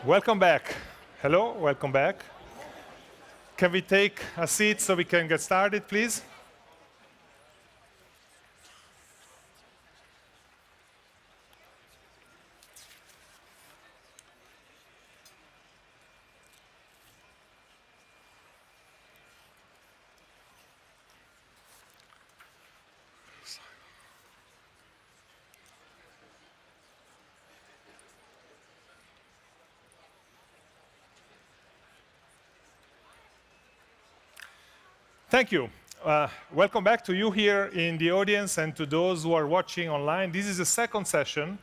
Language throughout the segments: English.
Welcome back. Hello, welcome back. Can we take a seat so we can get started, please? Thank you. Welcome back to you here in the audience and to those who are watching online. This is the second session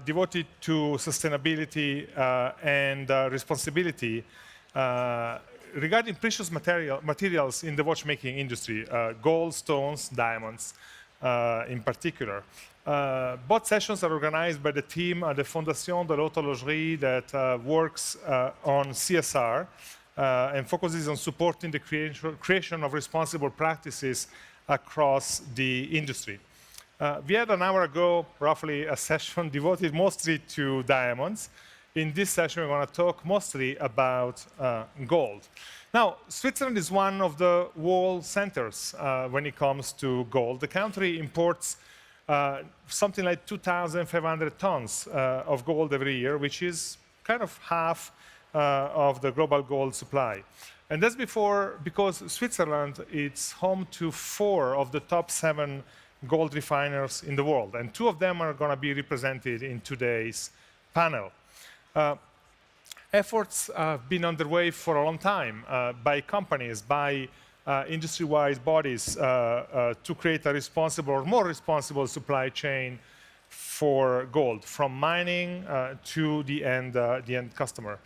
devoted to sustainability and responsibility regarding precious materials in the watchmaking industry, gold, stones, diamonds in particular. Both sessions are organized by the team at the Fondation de l'Horlogerie that works on CSR. And focuses on supporting the creation of responsible practices across the industry. We had an hour ago, roughly, a session devoted mostly to diamonds. In this session, we're going to talk mostly about gold. Now, Switzerland is one of the world centers when it comes to gold. The country imports something like 2,500 tons of gold every year, which is kind of half of the global gold supply. And that's because Switzerland is home to 4 of the top 7 gold refiners in the world, and 2 of them are going to be represented in today's panel. Efforts have been underway for a long time by companies, by industry-wide bodies to create a responsible or more responsible supply chain for gold, from mining to the end customer.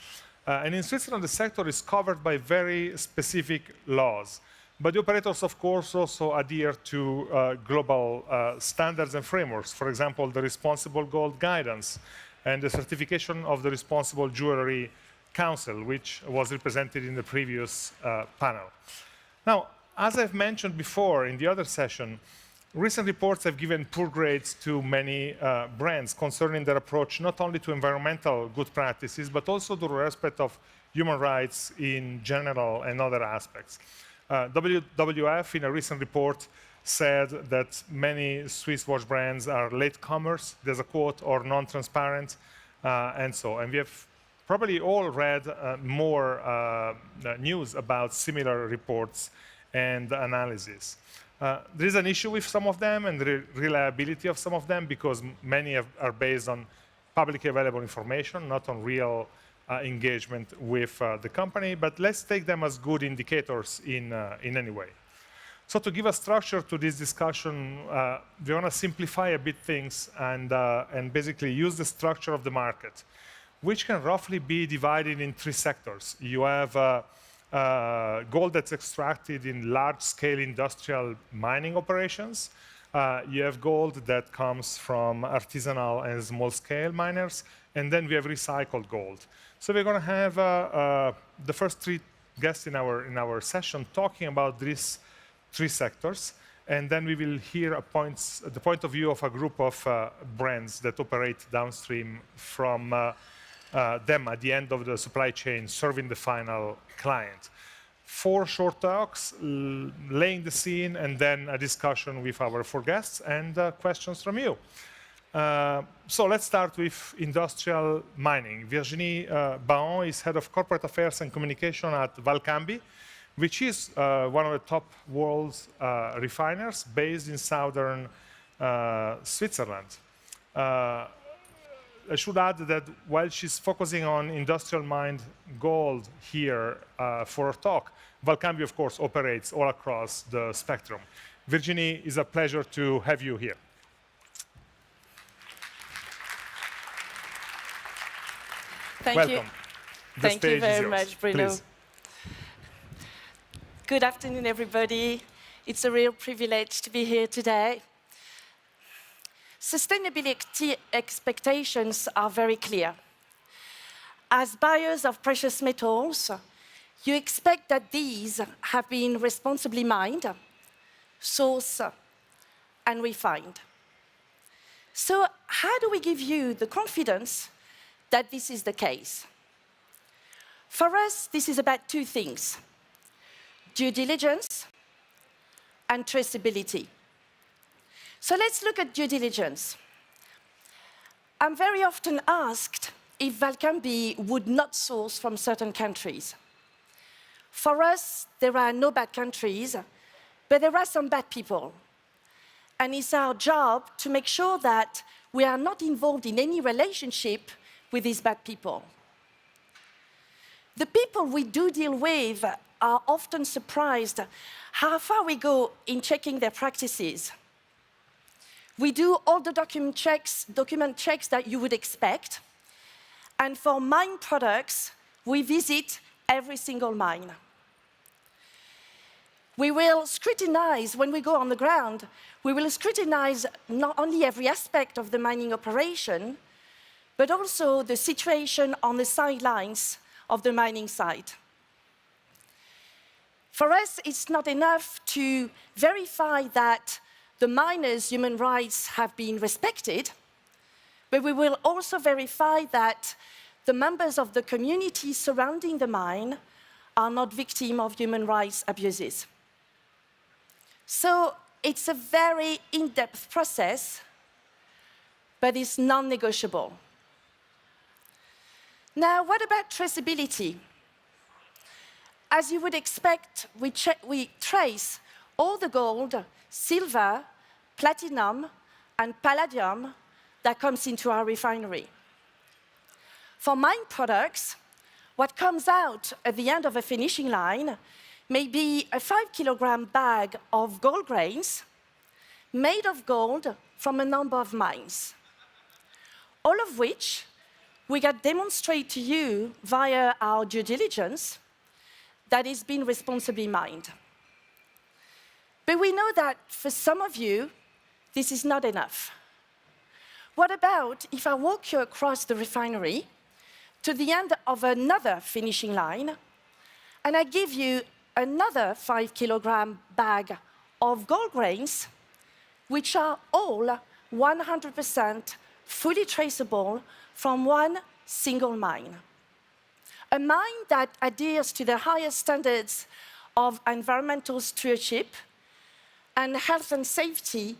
And in Switzerland, the sector is covered by very specific laws. But the operators, of course, also adhere to global standards and frameworks. For example, the Responsible Gold Guidance and the certification of the Responsible Jewelry Council, which was represented in the previous panel. Now, as I've mentioned before in the other session, recent reports have given poor grades to many brands concerning their approach not only to environmental good practices, but also to the respect of human rights in general and other aspects. WWF, in a recent report, said that many Swiss watch brands are latecomers, there's a quote, or non-transparent, and so. And we have probably all read more news about similar reports and analyses. There is an issue with some of them and the reliability of some of them because many are based on publicly available information, not on real engagement with the company. But let's take them as good indicators in any way. So to give a structure to this discussion, we want to simplify a bit things and basically use the structure of the market, which can roughly be divided in 3 sectors. You have gold that's extracted in large-scale industrial mining operations. You have gold that comes from artisanal and small-scale miners. And then we have recycled gold. So we're going to have the first 3 guests in our session talking about these 3 sectors. And then we will hear the point of view of a group of brands that operate downstream from them at the end of the supply chain, serving the final client. 4 short talks, laying the scene, and then a discussion with our 4 guests and questions from you. So let's start with industrial mining. Virginie Bahon is head of corporate affairs and communication at Valcambi, which is one of the top world's refiners based in southern Switzerland. I should add that while she's focusing on industrial mined gold here for her talk, Valcambi, of course, operates all across the spectrum. Virginie, it's a pleasure to have you here. Thank you. Welcome. Thank you very much, Bruno. Please. Good afternoon, everybody. It's a real privilege to be here today. Sustainability expectations are very clear. As buyers of precious metals, you expect that these have been responsibly mined, sourced, and refined. So how do we give you the confidence that this is the case? For us, this is about two things: due diligence and traceability. So let's look at due diligence. I'm very often asked if Valcambi would not source from certain countries. For us, there are no bad countries, but there are some bad people. And it's our job to make sure that we are not involved in any relationship with these bad people. The people we do deal with are often surprised how far we go in checking their practices. We do all the document checks that you would expect. And for mine products, we visit every single mine. We will scrutinize, when we go on the ground, we will scrutinize not only every aspect of the mining operation, but also the situation on the sidelines of the mining site. For us, it's not enough to verify that the miners' human rights have been respected, but we will also verify that the members of the community surrounding the mine are not victims of human rights abuses. So it's a very in-depth process, but it's non-negotiable. Now, what about traceability? As you would expect, we trace all the gold, silver, platinum, and palladium that comes into our refinery. For mine products, what comes out at the end of a finishing line may be a 5-kilogram bag of gold grains made of gold from a number of mines, all of which we can demonstrate to you via our due diligence that it's been responsibly mined. But we know that for some of you, this is not enough. What about if I walk you across the refinery to the end of another finishing line, and I give you another 5-kilogram bag of gold grains, which are all 100% fully traceable from one single mine. A mine that adheres to the highest standards of environmental stewardship and health and safety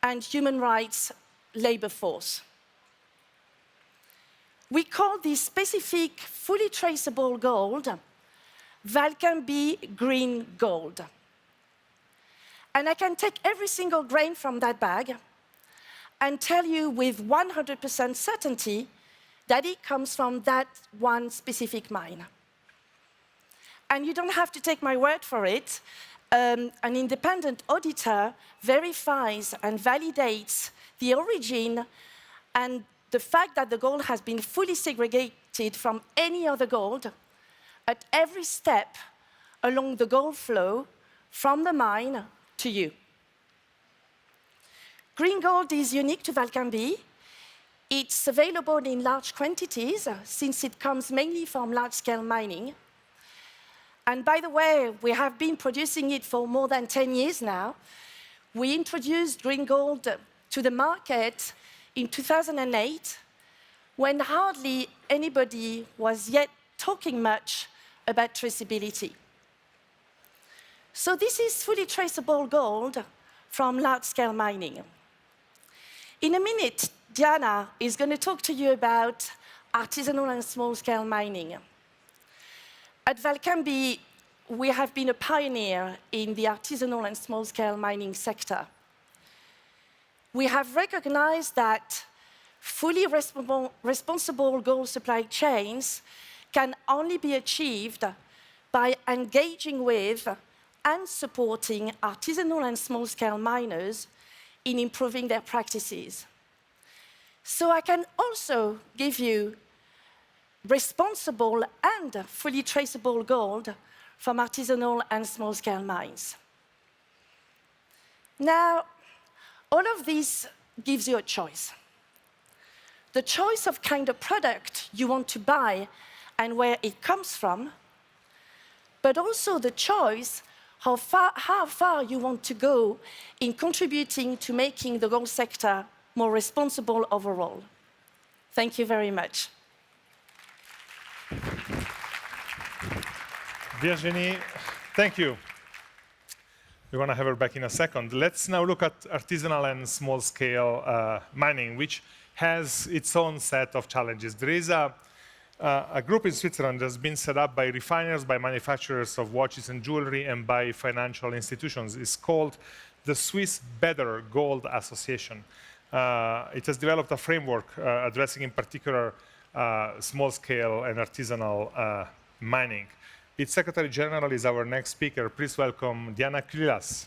and human rights labor force. We call this specific fully traceable gold Valcambi green gold. And I can take every single grain from that bag and tell you with 100% certainty that it comes from that one specific mine. And you don't have to take my word for it. An independent auditor verifies and validates the origin and the fact that the gold has been fully segregated from any other gold at every step along the gold flow from the mine to you. Green gold is unique to Valcambi. It's available in large quantities since it comes mainly from large-scale mining. And by the way, we have been producing it for more than 10 years now. We introduced green gold to the market in 2008, when hardly anybody was yet talking much about traceability. So this is fully traceable gold from large-scale mining. In a minute, Diana is going to talk to you about artisanal and small-scale mining. At Valcambi, we have been a pioneer in the artisanal and small-scale mining sector. We have recognized that fully responsible gold supply chains can only be achieved by engaging with and supporting artisanal and small-scale miners in improving their practices. So I can also give you responsible and fully traceable gold from artisanal and small-scale mines. Now, all of this gives you a choice. The choice of kind of product you want to buy and where it comes from, but also the choice how far you want to go in contributing to making the gold sector more responsible overall. Thank you very much. Virginie, thank you. We're going to have her back in a second. Let's now look at artisanal and small-scale mining, which has its own set of challenges. There is a group in Switzerland that's been set up by refiners, by manufacturers of watches and jewelry, and by financial institutions. It's called the Swiss Better Gold Association. It has developed a framework addressing in particular small-scale and artisanal mining. Its Secretary General is our next speaker. Please welcome Diana Culillas.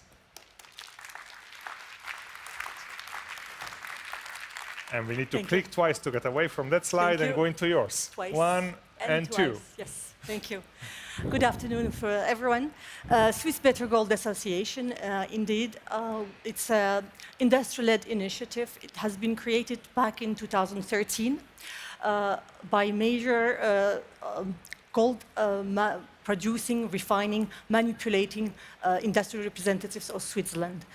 And we need to click twice to get away from that slide and go into yours. Twice. One and two. Yes, thank you. Good afternoon for everyone. Swiss Better Gold Association, indeed, it's an industry-led initiative. It has been created back in 2013 by major gold producing, refining, manipulating industry representatives of Switzerland.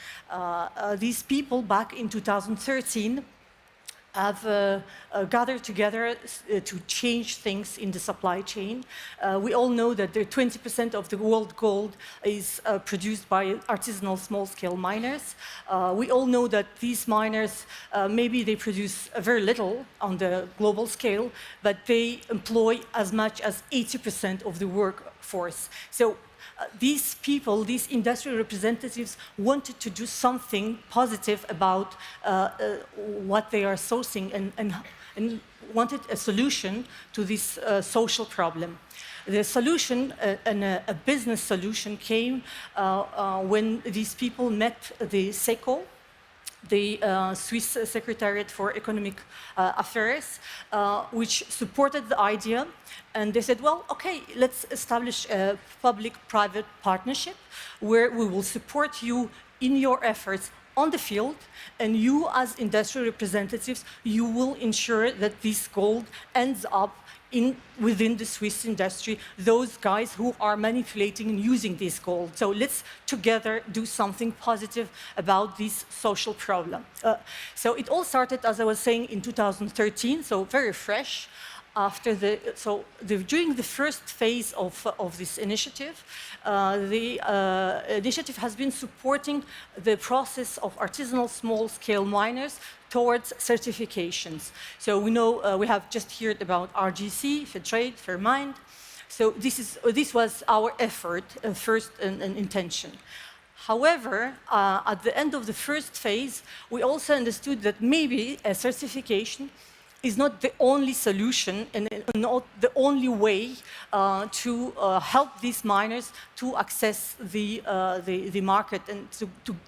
These people back in 2013 have gathered together to change things in the supply chain. We all know that 20% of the world gold is produced by artisanal small-scale miners. We all know that these miners, maybe they produce very little on the global scale, but they employ as much as 80% of the workforce. So these people, these industry representatives, wanted to do something positive about what they are sourcing and wanted a solution to this social problem. The solution, a business solution, came when these people met the SECO, the Swiss Secretariat for Economic Affairs, which supported the idea. And they said, well, okay, let's establish a public-private partnership where we will support you in your efforts on the field, and you as industry representatives, you will ensure that this gold ends up within the Swiss industry, those guys who are manipulating and using this gold. So let's together do something positive about this social problem. So it all started, as I was saying, in 2013, so very fresh. During the first phase of this initiative, the initiative has been supporting the process of artisanal small-scale miners towards certifications. So we know we have just heard about RGC, Fair Trade, Fair Mind. So this was our effort, first and intention. However, at the end of the first phase, we also understood that maybe a certification is not the only solution and not the only way to help these miners to access the market and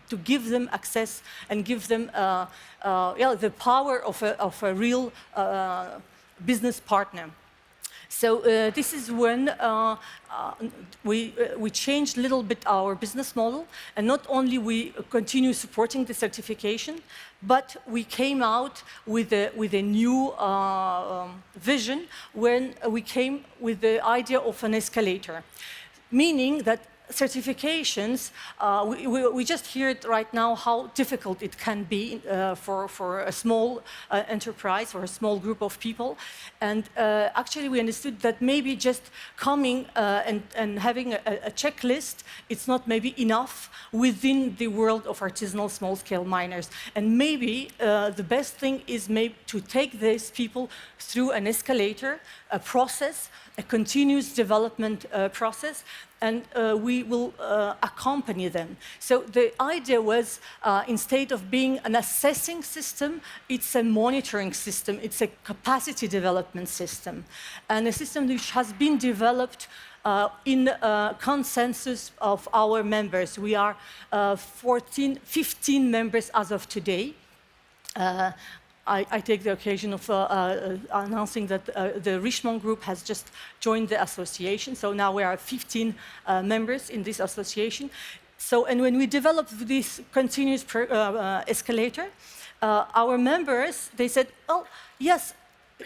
to give them access and give them the power of a real business partner. So this is when we changed a little bit our business model, and not only we continue supporting the certification, but we came out with a new vision when we came with the idea of an escalator, meaning that certifications, we just heard right now how difficult it can be for a small enterprise or a small group of people. And actually we understood that maybe just coming and having a checklist, it's not maybe enough within the world of artisanal small-scale miners. And maybe the best thing is maybe to take these people through an escalator, a process, a continuous development process, and we will accompany them. So the idea was, instead of being an assessing system, it's a monitoring system, it's a capacity development system, and a system which has been developed in consensus of our members. We are 15 members as of today. I take the occasion of announcing that the Richemont Group has just joined the association. So now we are 15 members in this association. So, and when we developed this continuous escalator, our members, they said, oh, yes,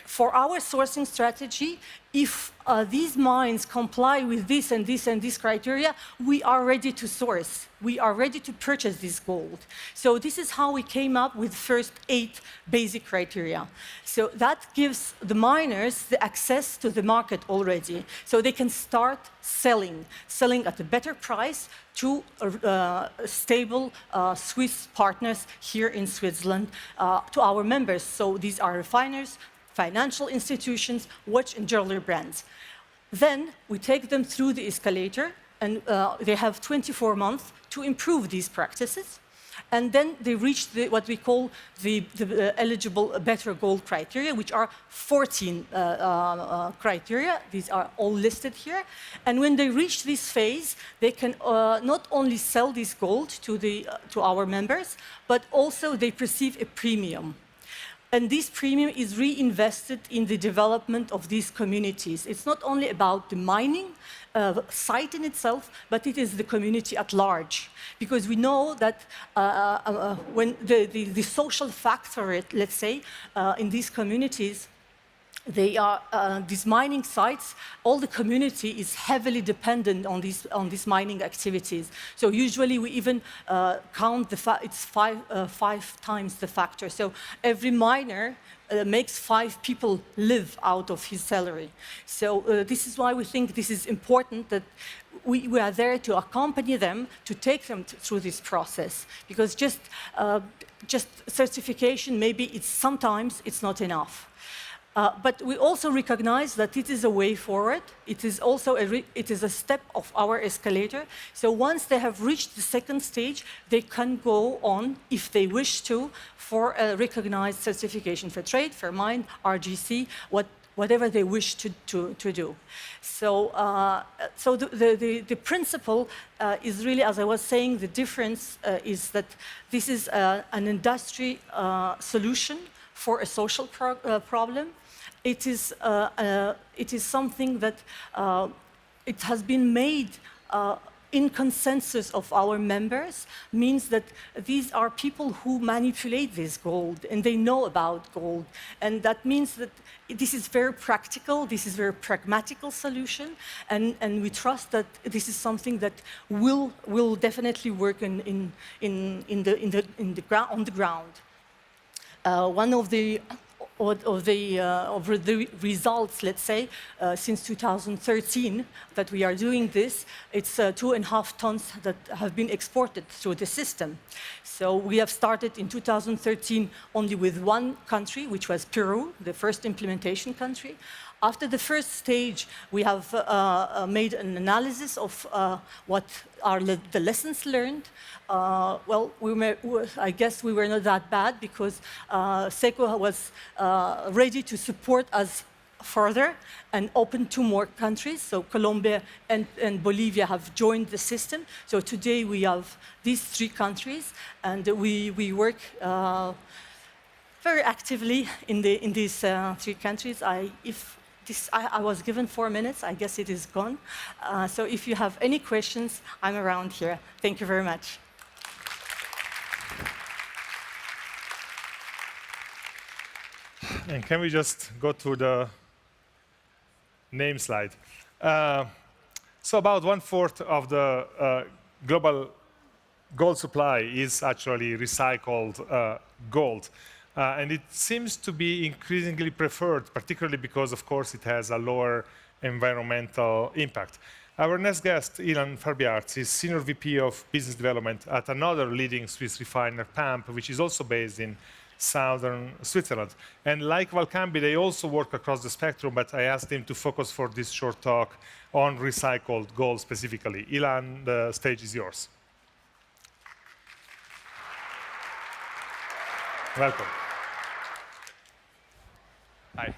for our sourcing strategy, if these mines comply with this and this and this criteria, we are ready to source. We are ready to purchase this gold. So this is how we came up with first 8 basic criteria. So that gives the miners the access to the market already. So they can start selling at a better price to stable Swiss partners here in Switzerland, to our members. So these are refiners, financial institutions, watch and jewelry brands. Then we take them through the escalator, and they have 24 months to improve these practices. And then they reach what we call the eligible better gold criteria, which are 14 criteria. These are all listed here. And when they reach this phase, they can not only sell this gold to our members, but also they receive a premium. And this premium is reinvested in the development of these communities. It's not only about the mining site in itself, but it is the community at large. Because we know that when the social factor, let's say, in these communities, they are these mining sites. All the community is heavily dependent on these mining activities. So usually we even count it's five times the factor. So every miner makes 5 people live out of his salary. So this is why we think this is important, that we are there to accompany them, to take them through this process. Because just certification, maybe sometimes it's not enough. But we also recognize that it is a way forward. It is also a step of our escalator. So once they have reached the second stage, they can go on, if they wish to, for a recognized certification for trade, for mine, RGC, whatever they wish to do. So, the principle is really, as I was saying, the difference is that this is an industry solution for a social problem. It is something that it has been made in consensus of our members, means that these are people who manipulate this gold and they know about gold. And that means that this is very practical, this is a very pragmatical solution, and we trust that this is something that will definitely work on the ground. One of the results, let's say, since 2013 that we are doing this, it's 2.5 tons that have been exported through the system. So we have started in 2013 only with 1 country, which was Peru, the first implementation country. After the first stage, we have made an analysis of what are the lessons learned. Well, I guess we were not that bad, because SECO was ready to support us further and open 2 more countries. So Colombia and Bolivia have joined the system. So today we have these 3 countries, and we work very actively in these 3 countries. I was given 4 minutes. I guess it is gone. So if you have any questions, I'm around here. Thank you very much. And can we just go to the name slide? So about 1/4 of the global gold supply is actually recycled gold. And it seems to be increasingly preferred, particularly because, of course, it has a lower environmental impact. Our next guest, Elan Farbiarz, is Senior VP of Business Development at another leading Swiss refiner, PAMP, which is also based in southern Switzerland. And like Valcambi, they also work across the spectrum, but I asked him to focus for this short talk on recycled gold specifically. Elan, the stage is yours. Welcome. Hi.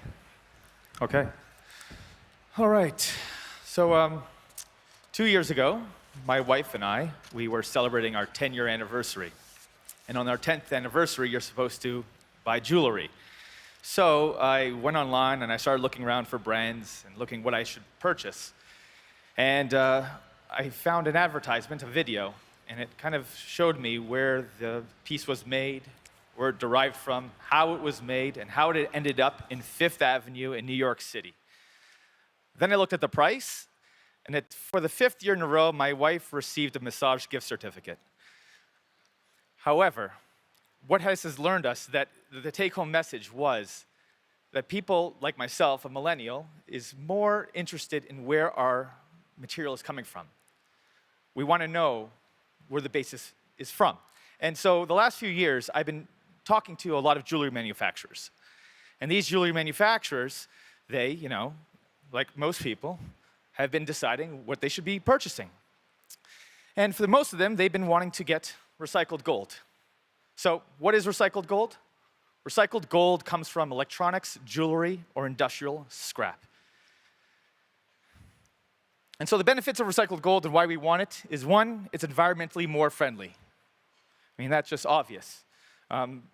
Okay. All right. So 2 years ago, my wife and I, we were celebrating our 10-year anniversary. And on our 10th anniversary, you're supposed to buy jewelry. So I went online and I started looking around for brands and looking what I should purchase. And I found an advertisement, a video, and it kind of showed me where the piece was made, where it derived from, how it was made, and how it ended up in Fifth Avenue in New York City. Then I looked at the price, and for the 5th year in a row, my wife received a massage gift certificate. However, what has learned us that the take-home message was that people like myself, a millennial, is more interested in where our material is coming from. We want to know where the basis is from. And so the last few years, I've been talking to a lot of jewelry manufacturers. And these jewelry manufacturers, they, like most people, have been deciding what they should be purchasing. And for most of them, they've been wanting to get recycled gold. So what is recycled gold? Recycled gold comes from electronics, jewelry, or industrial scrap. And so the benefits of recycled gold and why we want it is, one, it's environmentally more friendly. I mean, that's just obvious.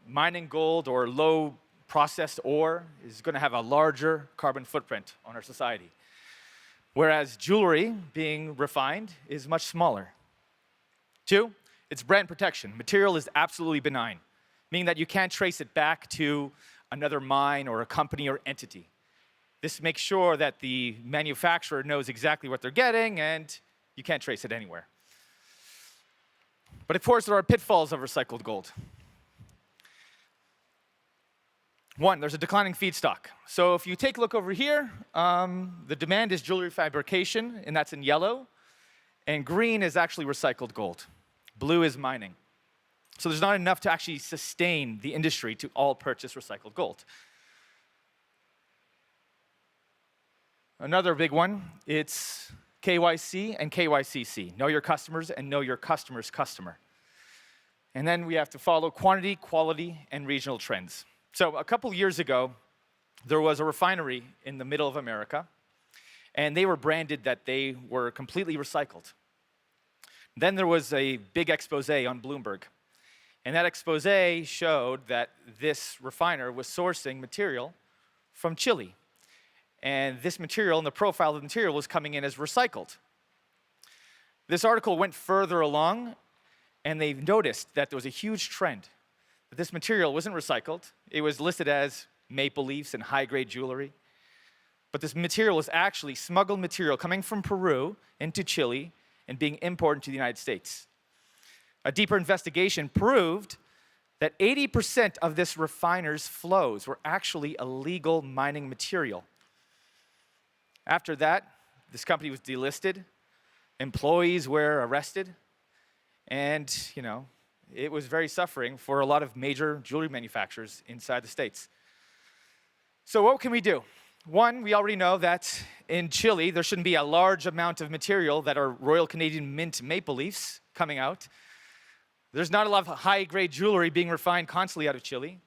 Mining gold or low processed ore is going to have a larger carbon footprint on our society, whereas jewelry being refined is much smaller. Two, it's brand protection. Material is absolutely benign, meaning that you can't trace it back to another mine or a company or entity. This makes sure that the manufacturer knows exactly what they're getting and you can't trace it anywhere. But of course, there are pitfalls of recycled gold. One, there's a declining feedstock. So if you take a look over here, the demand is jewelry fabrication, and that's in yellow. And green is actually recycled gold. Blue is mining. So there's not enough to actually sustain the industry to all purchase recycled gold. Another big one, it's KYC and KYCC. Know your customers and know your customer's customer. And then we have to follow quantity, quality, and regional trends. So a couple years ago, there was a refinery in the middle of America, and they were branded that they were completely recycled. Then there was a big expose on Bloomberg. And that expose showed that this refiner was sourcing material from Chile. And this material, and the profile of the material, was coming in as recycled. This article went further along, and they noticed that there was a huge trend. That this material wasn't recycled. It was listed as maple leafs and high-grade jewelry. But this material was actually smuggled material coming from Peru into Chile and being imported to the United States. A deeper investigation proved that 80% of this refiner's flows were actually illegal mining material. After that, this company was delisted, employees were arrested, and, it was very suffering for a lot of major jewelry manufacturers inside the States. So what can we do? One, we already know that in Chile, there shouldn't be a large amount of material that are Royal Canadian Mint maple leafs coming out. There's not a lot of high-grade jewelry being refined constantly out of Chile.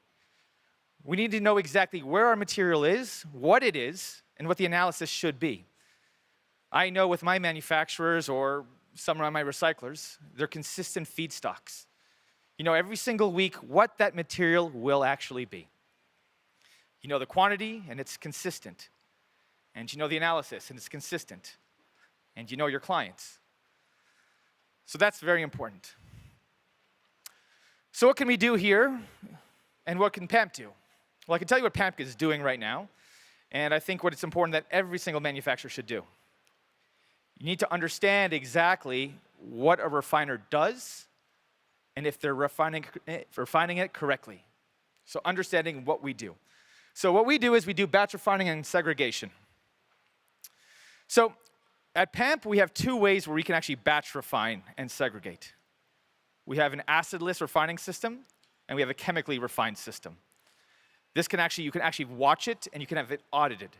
We need to know exactly where our material is, what it is, and what the analysis should be. I know with my manufacturers or some of my recyclers, they're consistent feedstocks. You know every single week what that material will actually be. You know the quantity, and it's consistent. And you know the analysis, and it's consistent. And you know your clients. So that's very important. So what can we do here, and what can PAMP do? Well, I can tell you what PAMP is doing right now, and I think what it's important that every single manufacturer should do. You need to understand exactly what a refiner does, and if they're refining it correctly. So understanding what we do. So what we do is we do batch refining and segregation. So at PAMP, we have two ways where we can actually batch refine and segregate. We have an acidless refining system, and we have a chemically refined system. This can actually, you can actually watch it, and you can have it audited.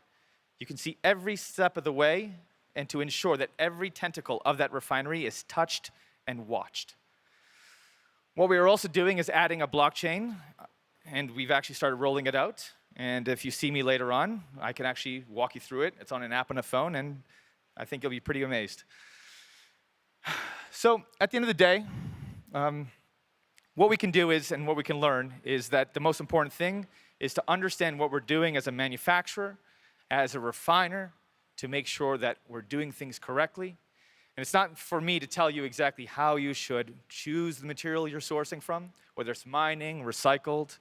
You can see every step of the way, and to ensure that every tentacle of that refinery is touched and watched. What we are also doing is adding a blockchain, and we've actually started rolling it out. And if you see me later on, I can actually walk you through it. It's on an app on a phone, and I think you'll be pretty amazed. So at the end of the day, what we can do is, and what we can learn, is that the most important thing is to understand what we're doing as a manufacturer, as a refiner, to make sure that we're doing things correctly, And it's not for me to tell you exactly how you should choose the material you're sourcing from, whether it's mining, recycled.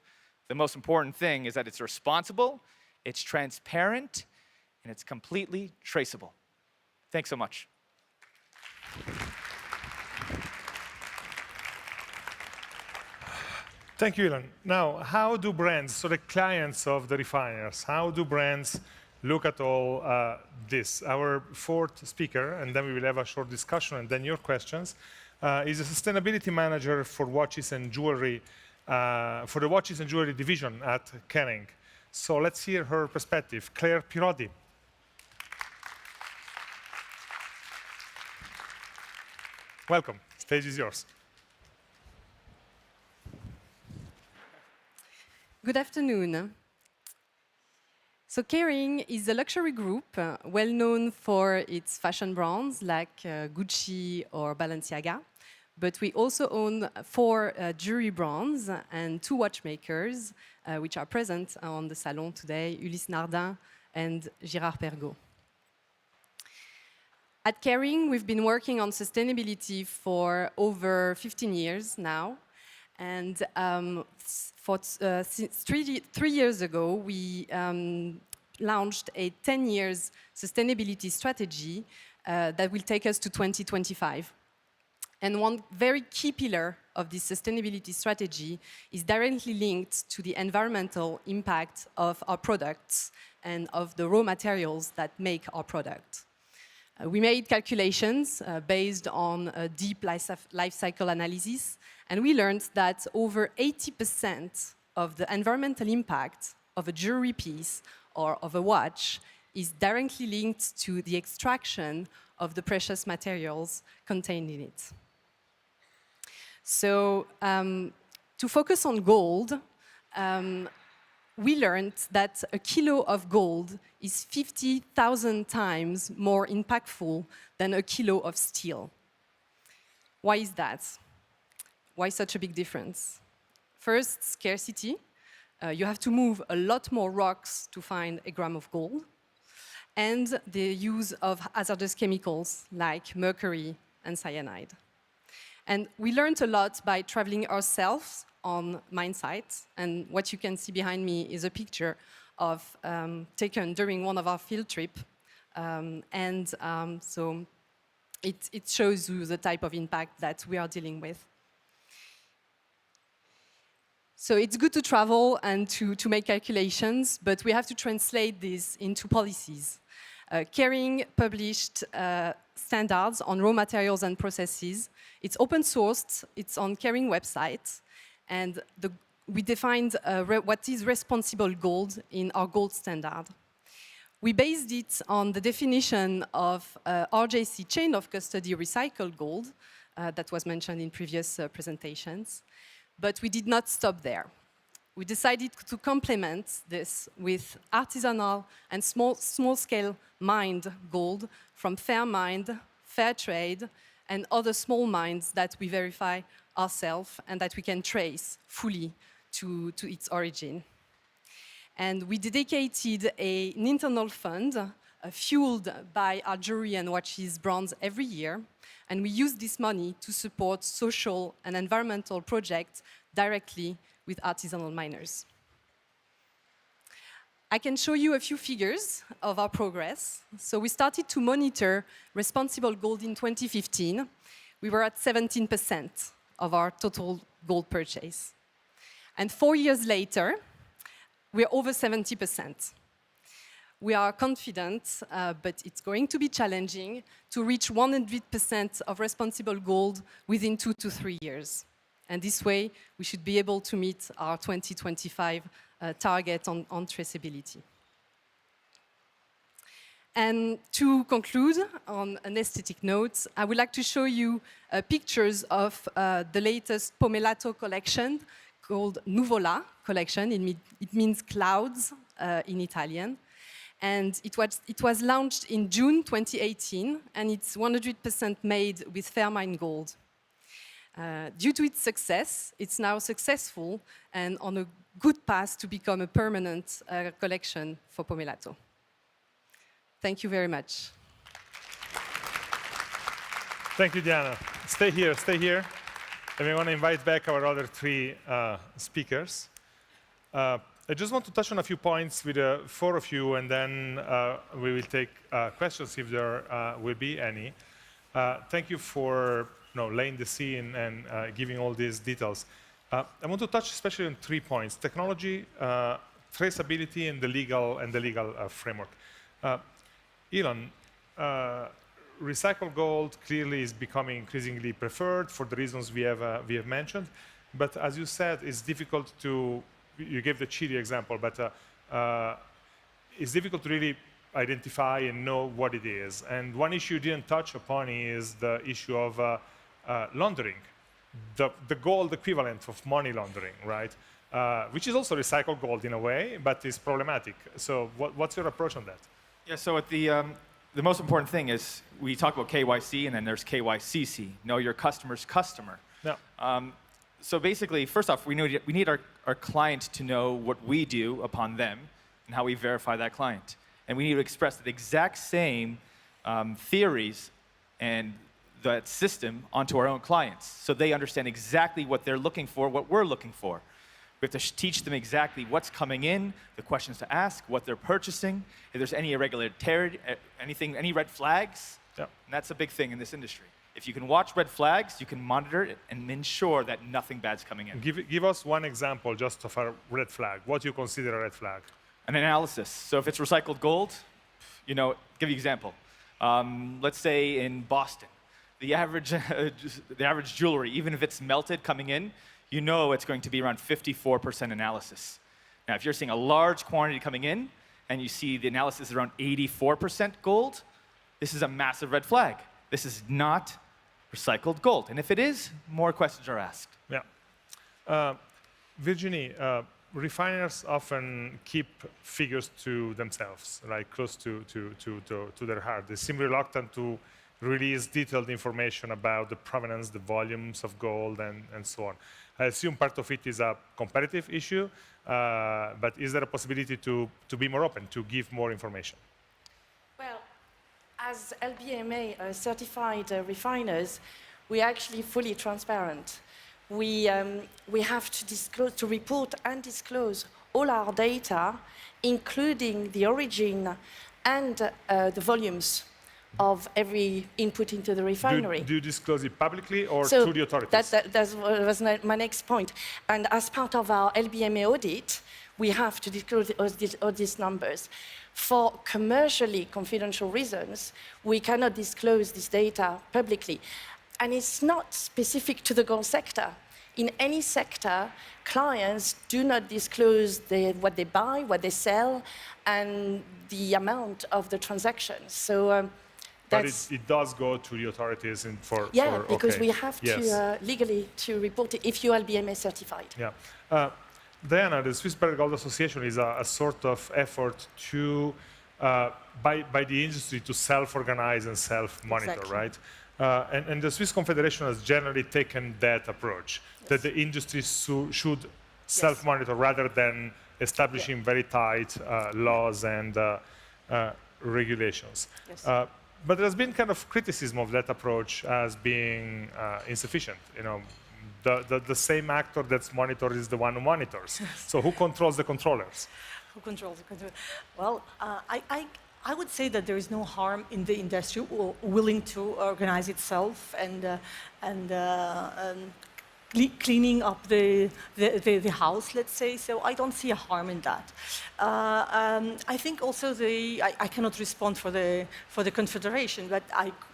The most important thing is that it's responsible, it's transparent, and it's completely traceable. Thanks so much. Thank you, Elan. Now, how do brands, so the clients of the refiners, how do brands look at all this? Our fourth speaker, and then we will have a short discussion, and then your questions, is a sustainability manager for watches and jewelry, for the watches and jewelry division at Kering. So let's hear her perspective. Claire Piroddi. Welcome. Stage is yours. Good afternoon. So Kering is a luxury group well known for its fashion brands like Gucci or Balenciaga. But we also own 4 jewelry brands and 2 watchmakers, which are present on the salon today, Ulysse Nardin and Girard Perregaux. At Kering, we've been working on sustainability for over 15 years now. And since 3 years ago, we launched a 10 years sustainability strategy that will take us to 2025. And one very key pillar of this sustainability strategy is directly linked to the environmental impact of our products and of the raw materials that make our product. We made calculations based on a deep life cycle analysis, and we learned that over 80% of the environmental impact of a jewelry piece or of a watch is directly linked to the extraction of the precious materials contained in it. So, to focus on gold, we learned that a kilo of gold is 50,000 times more impactful than a kilo of steel. Why is that? Why such a big difference? First, scarcity. You have to move a lot more rocks to find a gram of gold. And the use of hazardous chemicals like mercury and cyanide. And we learned a lot by traveling ourselves on mine sites. And what you can see behind me is a picture of taken during one of our field trips. So it shows you the type of impact that we are dealing with. So it's good to travel and to make calculations, but we have to translate this into policies. Kering published standards on raw materials and processes. It's open sourced, it's on Kering website, and we defined what is responsible gold in our gold standard. We based it on the definition of RJC chain of custody recycled gold that was mentioned in previous presentations. But we did not stop there. We decided to complement this with artisanal and small-scale mined gold from fair mined, fair trade, and other small mines that we verify ourselves and that we can trace fully to its origin. And we dedicated an internal fund fueled by our jewelry and watches brands every year. And we use this money to support social and environmental projects directly with artisanal miners. I can show you a few figures of our progress. So we started to monitor responsible gold in 2015. We were at 17% of our total gold purchase. And 4 years later, we're over 70%. We are confident, but it's going to be challenging, to reach 100% of responsible gold within 2 to 3 years. And this way, we should be able to meet our 2025 target on traceability. And to conclude on an aesthetic note, I would like to show you pictures of the latest Pomellato collection called Nuvola collection. It means clouds in Italian. And it was launched in June 2018, and it's 100% made with fair mined gold. Due to its success, it's now successful and on a good path to become a permanent collection for Pomellato. Thank you very much. Thank you, Diana. Stay here, stay here. And we want to invite back our other three speakers. I just want to touch on a few points with the four of you, and then we will take questions if there will be any. Thank you for laying the scene and giving all these details. I want to touch especially on 3 points: technology, traceability, and the legal framework. Elan, recycled gold clearly is becoming increasingly preferred for the reasons we have mentioned. But as you said, it's difficult to. You gave the Chile example, but it's difficult to really identify and know what it is. And one issue you didn't touch upon is the issue of laundering, the gold equivalent of money laundering, right? Which is also recycled gold in a way, but is problematic. So what's your approach on that? Yeah, so at the most important thing is we talk about KYC, and then there's KYCC, know your customer's customer. Yeah. So basically, first off, we need our client to know what we do upon them and how we verify that client. And we need to express the exact same theories and that system onto our own clients, so they understand exactly what they're looking for, what we're looking for. We have to teach them exactly what's coming in, the questions to ask, what they're purchasing, if there's any irregularity, anything, any red flags. Yeah. And that's a big thing in this industry. If you can watch red flags, you can monitor it and ensure that nothing bad's coming in. Give us one example just of a red flag. What do you consider a red flag? An analysis. So if it's recycled gold, give you an example. Let's say in Boston, the average jewelry, even if it's melted coming in, it's going to be around 54% analysis. Now, if you're seeing a large quantity coming in, and you see the analysis is around 84% gold, this is a massive red flag. This is not recycled gold. And if it is, more questions are asked. Yeah. Virginie, refiners often keep figures to themselves, like close to their heart. They seem reluctant to release detailed information about the provenance, the volumes of gold, and so on. I assume part of it is a competitive issue, but is there a possibility to be more open, to give more information? Well, as LBMA certified refiners, we are actually fully transparent. We have to disclose, to report and disclose all our data, including the origin and the volumes of every input into the refinery. Do you disclose it publicly or to the authorities? That was my next point. And as part of our LBMA audit, we have to disclose all these numbers. For commercially confidential reasons, we cannot disclose this data publicly. And it's not specific to the gold sector. In any sector, clients do not disclose what they buy, what they sell, and the amount of the transactions. So but it does go to the authorities because okay. we have to legally to report it if you are LBMA certified. Yeah. Diana, the Swiss Better Gold Association is a sort of effort to, by the industry to self-organize and self-monitor, Exactly. right? And the Swiss Confederation has generally taken that approach, that the industry should self-monitor rather than establishing very tight laws and regulations. Yes. But there's been kind of criticism of that approach as being insufficient. The same actor that's monitored is the one who monitors. So who controls the controllers? Who controls the control? Well, I would say that there is no harm in the industry willing to organize itself and cleaning up the house, let's say. So I don't see a harm in that. I think also I cannot respond for the Confederation, but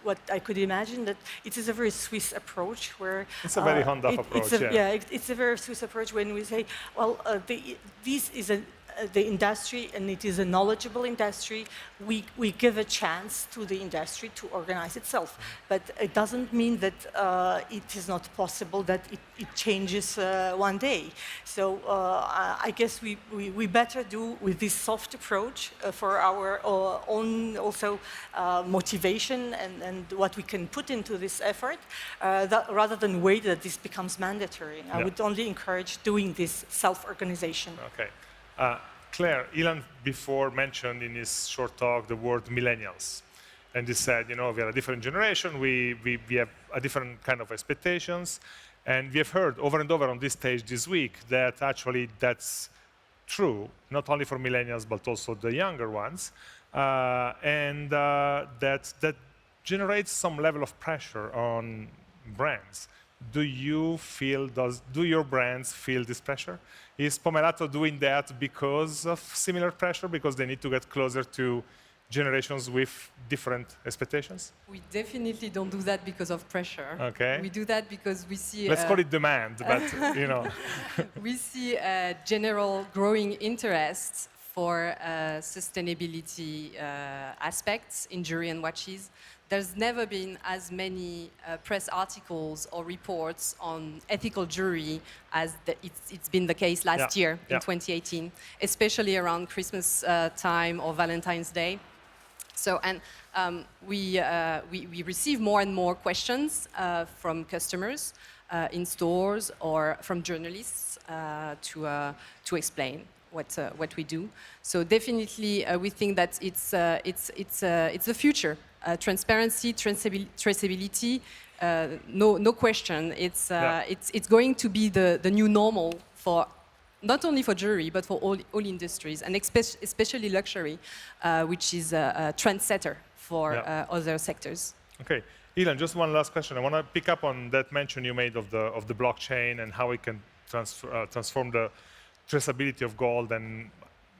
what I could imagine that it is a very Swiss approach where it's a very Honda approach. It's a very Swiss approach when we say, well, this is the industry, and it is a knowledgeable industry. We give a chance to the industry to organize itself, but it doesn't mean that it is not possible that it changes one day. So I guess we better do with this soft approach for our own also motivation and what we can put into this effort, rather than wait that this becomes mandatory. I would only encourage doing this self-organization. Okay. Claire, Elan before mentioned in his short talk the word millennials. and they said, you know, we are a different generation, we have a different kind of expectations. And we have heard over and over on this stage this week that actually that's true, not only for millennials, but also the younger ones. That generates some level of pressure on brands. Do your brands feel this pressure? Is Pomellato doing that because of similar pressure, because they need to get closer to generations with different expectations? We definitely don't do that because of pressure. Okay. We do that because we see... Let's call it demand, but you know. We see a general growing interest for sustainability aspects in jewelry and watches. There's never been as many press articles or reports on ethical jewelry as it's been the case last year in 2018, especially around Christmas time or Valentine's Day. So, and we receive more and more questions from customers in stores or from journalists to explain what we do. So definitely, we think that it's the future. Transparency, traceability, no question. It's going to be the new normal for not only for jewelry but for all industries, and especially luxury, which is a trendsetter for other sectors. Okay, Elan, just one last question. I want to pick up on that mention you made of the blockchain and how it can transform the traceability of gold and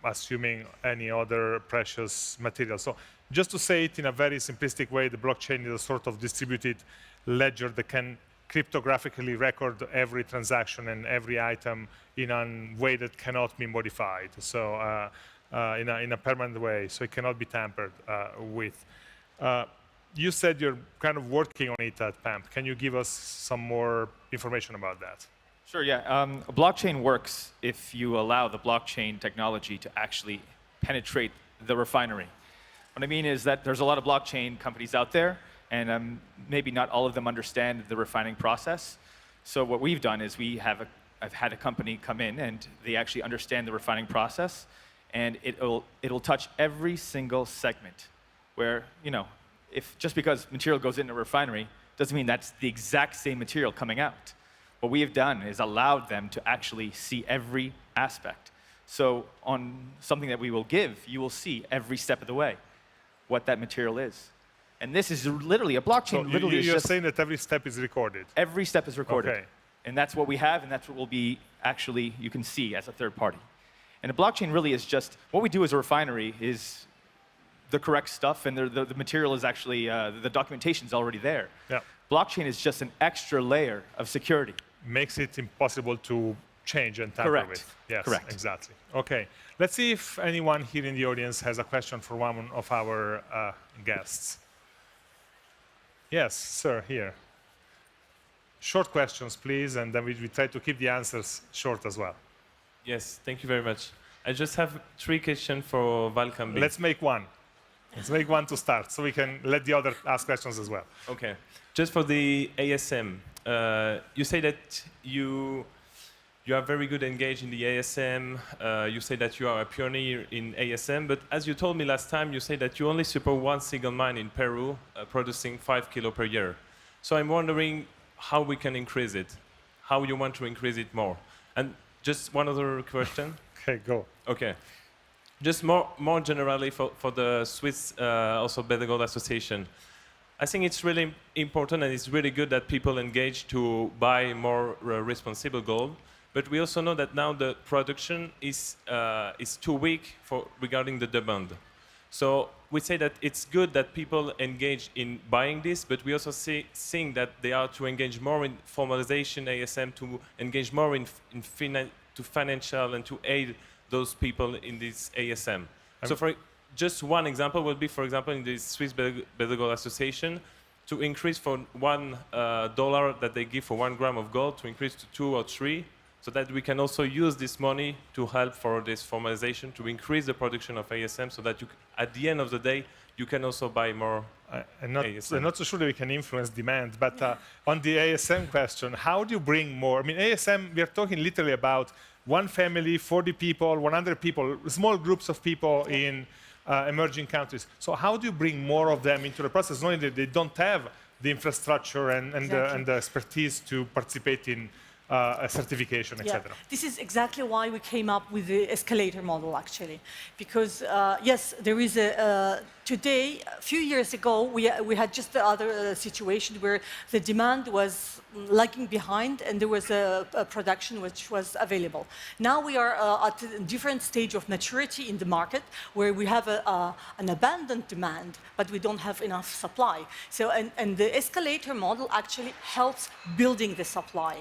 assuming any other precious material. So just to say it in a very simplistic way, the blockchain is a sort of distributed ledger that can cryptographically record every transaction and every item in a way that cannot be modified, so in a permanent way, so it cannot be tampered with. You said you're kind of working on it at PAMP. Can you give us some more information about that? Sure, yeah. A blockchain works if you allow the blockchain technology to actually penetrate the refinery. What I mean is that there's a lot of blockchain companies out there, and maybe not all of them understand the refining process. So what we've done is I've had a company come in, and they actually understand the refining process, and it'll touch every single segment. Where, you know, if just because material goes into a refinery doesn't mean that's the exact same material coming out. What we have done is allowed them to actually see every aspect. So on something that we will give, you will see every step of the way what that material is. And this is literally a blockchain. So you're saying that every step is recorded? Every step is recorded. Okay. And that's what we have, and that's what will be actually, you can see as a third party. And a blockchain really is just, what we do as a refinery is the correct stuff, and the material is actually, the documentation is already there. Yeah. Blockchain is just an extra layer of security. Makes it impossible to change and tamper with. Yes, correct. Exactly. Okay, let's see if anyone here in the audience has a question for one of our guests. Yes, sir, here. Short questions, please, and then we try to keep the answers short as well. Yes, thank you very much. I just have 3 questions for Valcambi. Let's make one. Let's make one to start, so we can let the other ask questions as well. Okay. Just for the ASM, you say that you are very good engaged in the ASM. You say that you are a pioneer in ASM, but as you told me last time, you say that you only support one single mine in Peru, producing 5 kilos per year. So I'm wondering how we can increase it, how you want to increase it more. And just one other question. Okay, go. Okay. Just more generally for the Swiss also Better Gold Association. I think it's really important and it's really good that people engage to buy more responsible gold. But we also know that now the production is too weak regarding the demand. So we say that it's good that people engage in buying this, but we also think that they are to engage more in formalization, ASM, to engage more in financial and to aid those people in this ASM. So for just one example would be, for example, in the Swiss Better Gold Association, to increase for $1 that they give for 1 gram of gold, to increase to 2 or 3, so that we can also use this money to help for this formalization, to increase the production of ASM, so that at the end of the day, you can also buy more ASM. I'm not so sure that we can influence demand, but on the ASM question, how do you bring more? I mean, ASM, we are talking literally about one family, 40 people, 100 people, small groups of people in emerging countries. So how do you bring more of them into the process, knowing that they don't have the infrastructure and the expertise to participate in a certification, etc.? This is exactly why we came up with the escalator model, actually. Because, yes, there is today, a few years ago, we had just the other situation where the demand was lagging behind and there was a production which was available. Now we are at a different stage of maturity in the market where we have an abundant demand, but we don't have enough supply. So, and the escalator model actually helps building the supply.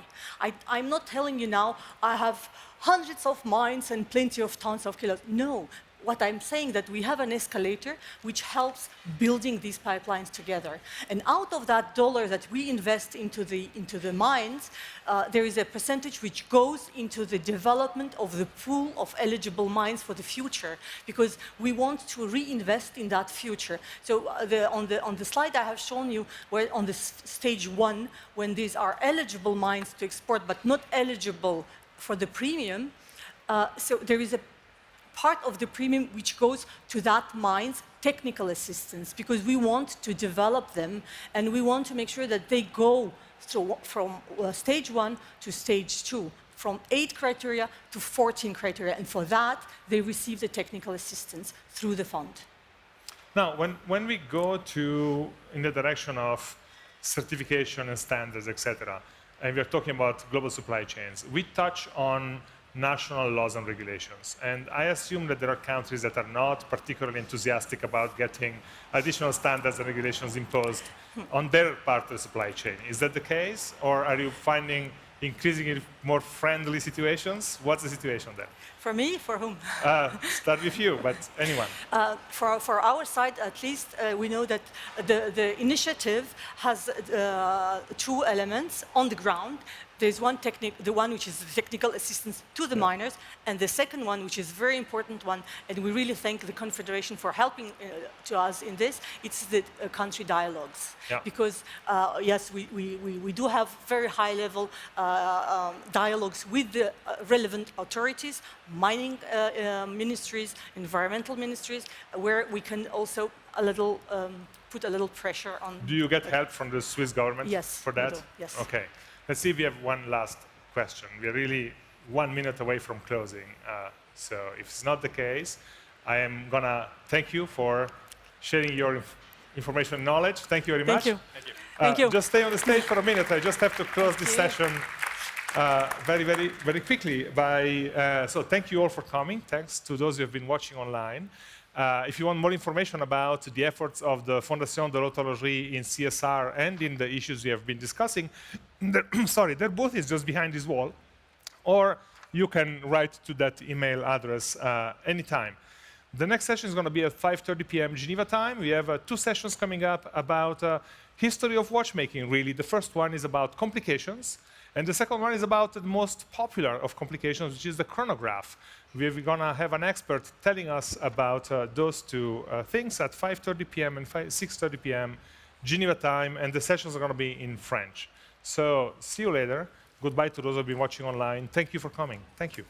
I'm not telling you now, I have hundreds of mines and plenty of tons of kilos. No. What I'm saying that we have an escalator which helps building these pipelines together. And out of that dollar that we invest into the mines, there is a percentage which goes into the development of the pool of eligible mines for the future, because we want to reinvest in that future. So on the slide I have shown you, where on the stage 1, when these are eligible mines to export but not eligible for the premium, so there is a part of the premium which goes to that mine's technical assistance, because we want to develop them and we want to make sure that they go from stage 1 to stage 2, from 8 criteria to 14 criteria, and for that they receive the technical assistance through the fund. Now, when we go in the direction of certification and standards, etc., and we're talking about global supply chains, we touch on national laws and regulations. And I assume that there are countries that are not particularly enthusiastic about getting additional standards and regulations imposed on their part of the supply chain. Is that the case? Or are you finding increasingly more friendly situations? What's the situation there? For me? For whom? Start with you, but anyone. For our side, at least, we know that the initiative has 2 elements on the ground. There's the one which is the technical assistance to the miners, and the second one, which is a very important one, and we really thank the Confederation for helping to us in this, it's the country dialogues. Yeah. Because, yes, we do have very high-level dialogues with the relevant authorities, mining ministries, environmental ministries, where we can also put a little pressure on. Do you get help from the Swiss government for that? We do, yes. Okay. Let's see if we have one last question. We're really 1 minute away from closing. So if it's not the case, I am going to thank you for sharing your information and knowledge. Thank you very much. Thank you. Thank you. Just stay on the stage for a minute. I just have to close this session very, very, very quickly. So thank you all for coming. Thanks to those who have been watching online. If you want more information about the efforts of the Fondation de l'Horlogerie in CSR and in the issues we have been discussing, their booth is just behind this wall, or you can write to that email address anytime. The next session is going to be at 5:30 p.m. Geneva time. We have 2 sessions coming up about history of watchmaking, really. The first one is about complications, and the second one is about the most popular of complications, which is the chronograph. We're going to have an expert telling us about those 2 things at 5:30 p.m. and 6:30 p.m. Geneva time, and the sessions are going to be in French. So see you later. Goodbye to those who have been watching online. Thank you for coming. Thank you.